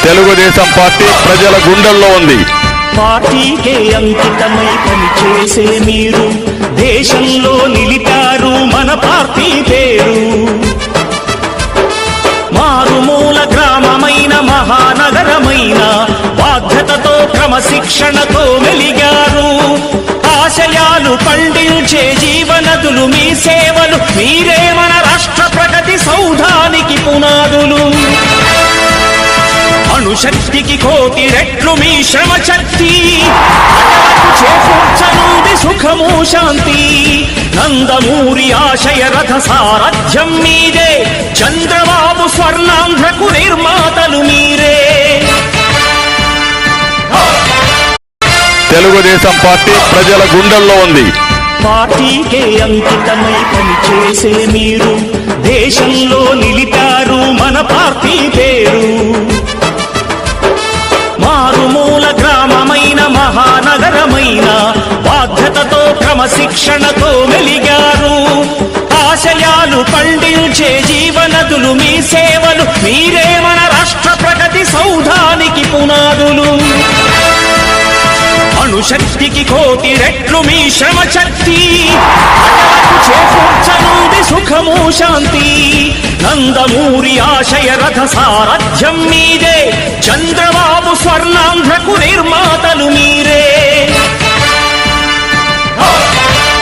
Telugu Desam party ప్రజల గుండెల్లో ఉంది. పార్టీకే అంకితమై పనిచేసే మీరు దేశంలో నిలిపారు మన పార్టీ పేరు. మారుమూల గ్రామమైన మహానగరమైన బాధ్యతతో క్రమశిక్షణతో వెలిగారు. ఆశయాలు పండించే జీవనదులు మీ సేవలు, మీరే మన రాష్ట్ర ప్రగతి సౌధానికి పునాదులు. అణుశక్తికి కోటి రెట్లు మీ శ్రమ శక్తి, చేకూర్చనుంది సుఖము శాంతి. నందమూరి ఆశయ రథ సారథ్యం మీదే, చంద్రబాబు స్వర్ణాంధ్రకు నిర్మాతలు మీరే. తెలుగుదేశం పార్టీ ప్రజల గుండెల్లో ఉంది. పార్టీకే అంకితమై పనిచేసే మీరు దేశంలో నిలిపారు మన పార్టీ పేరు. మారుమూల గ్రామమైన మహానగరమైన బాధ్యతతో క్రమశిక్షణతో వెలిగారు. ఆశయాలు పండించే జీవనదులు మీ సేవలు, మీరే మన రాష్ట్ర ప్రగతి సౌధానికి పునాదులు. అణుశక్తికి కోటి రెట్లు మీ శ్రమ శక్తి, చేకూర్చనుంది సుఖము శాంతి. నందమూరి ఆశయ రథ సారథ్యం మీదే, చంద్రబాబు స్వర్ణాంధ్రకు నిర్మాతలు మీరే.